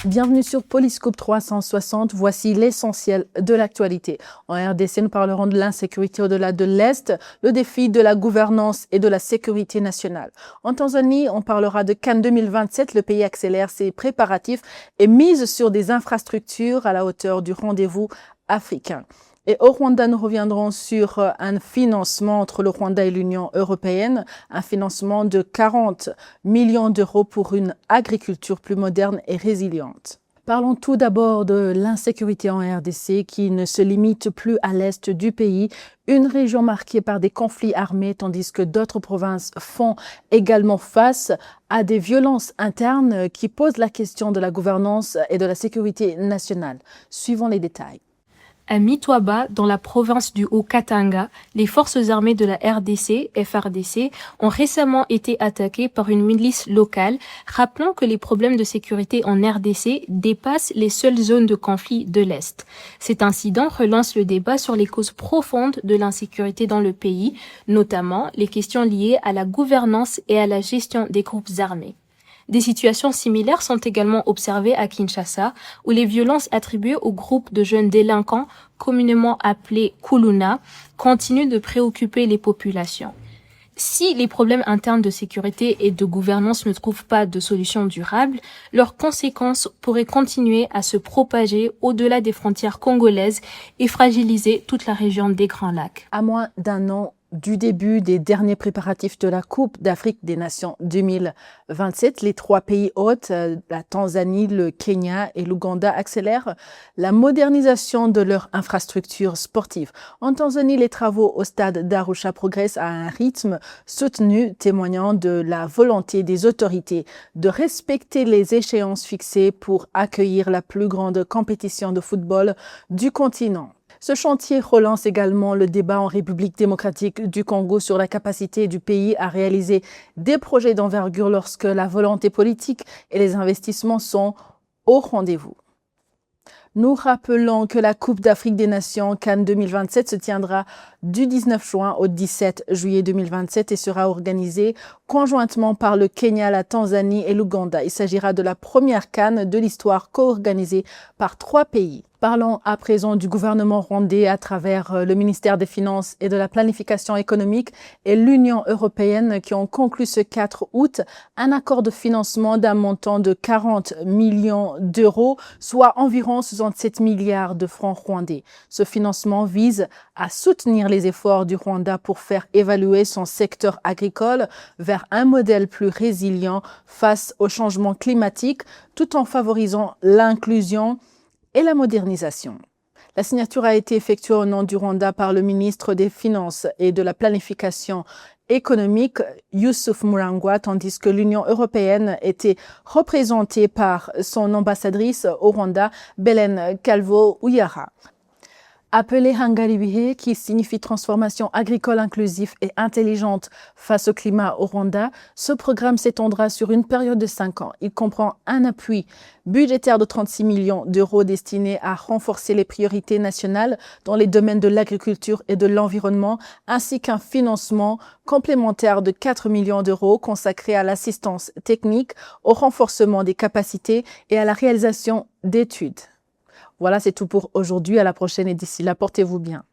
Bienvenue sur Polyscope 360, voici l'essentiel de l'actualité. En RDC, nous parlerons de l'insécurité au-delà de l'Est, le défi de la gouvernance et de la sécurité nationale. En Tanzanie, on parlera de Cannes 2027, le pays accélère ses préparatifs et mise sur des infrastructures à la hauteur du rendez-vous africain. Et au Rwanda, nous reviendrons sur un financement entre le Rwanda et l'Union européenne, un financement de 40 millions d'euros pour une agriculture plus moderne et résiliente. Parlons tout d'abord de l'insécurité en RDC qui ne se limite plus à l'est du pays, une région marquée par des conflits armés tandis que d'autres provinces font également face à des violences internes qui posent la question de la gouvernance et de la sécurité nationale. Suivons les détails. À Mitwaba, dans la province du Haut-Katanga, les forces armées de la RDC, FRDC, ont récemment été attaquées par une milice locale, rappelant que les problèmes de sécurité en RDC dépassent les seules zones de conflit de l'Est. Cet incident relance le débat sur les causes profondes de l'insécurité dans le pays, notamment les questions liées à la gouvernance et à la gestion des groupes armés. Des situations similaires sont également observées à Kinshasa, où les violences attribuées au groupe de jeunes délinquants, communément appelés Kuluna, continuent de préoccuper les populations. Si les problèmes internes de sécurité et de gouvernance ne trouvent pas de solution durable, leurs conséquences pourraient continuer à se propager au-delà des frontières congolaises et fragiliser toute la région des Grands Lacs. À moins d'un an du début des derniers préparatifs de la Coupe d'Afrique des Nations 2027, les trois pays hôtes, la Tanzanie, le Kenya et l'Ouganda, accélèrent la modernisation de leurs infrastructures sportives. En Tanzanie, les travaux au stade d'Arusha progressent à un rythme soutenu, témoignant de la volonté des autorités de respecter les échéances fixées pour accueillir la plus grande compétition de football du continent. Ce chantier relance également le débat en République démocratique du Congo sur la capacité du pays à réaliser des projets d'envergure lorsque la volonté politique et les investissements sont au rendez-vous. Nous rappelons que la Coupe d'Afrique des Nations Cannes 2027 se tiendra du 19 juin au 17 juillet 2027 et sera organisée conjointement par le Kenya, la Tanzanie et l'Ouganda. Il s'agira de la première Cannes de l'histoire co-organisée par trois pays. Parlons à présent du gouvernement rwandais à travers le ministère des Finances et de la Planification économique et l'Union européenne qui ont conclu ce 4 août un accord de financement d'un montant de 40 millions d'euros, soit environ 67 milliards de francs rwandais. Ce financement vise à soutenir les efforts du Rwanda pour faire évaluer son secteur agricole vers un modèle plus résilient face au changement climatique tout en favorisant l'inclusion et la modernisation. La signature a été effectuée au nom du Rwanda par le ministre des Finances et de la Planification économique, Youssouf Murangwa, tandis que l'Union européenne était représentée par son ambassadrice au Rwanda, Belen Calvo-Uyara. Appelé Hangaribihe, qui signifie transformation agricole inclusive et intelligente face au climat au Rwanda, ce programme s'étendra sur une période de 5 ans. Il comprend un appui budgétaire de 36 millions d'euros destiné à renforcer les priorités nationales dans les domaines de l'agriculture et de l'environnement, ainsi qu'un financement complémentaire de 4 millions d'euros consacré à l'assistance technique, au renforcement des capacités et à la réalisation d'études. Voilà, c'est tout pour aujourd'hui. À la prochaine et d'ici là, portez-vous bien.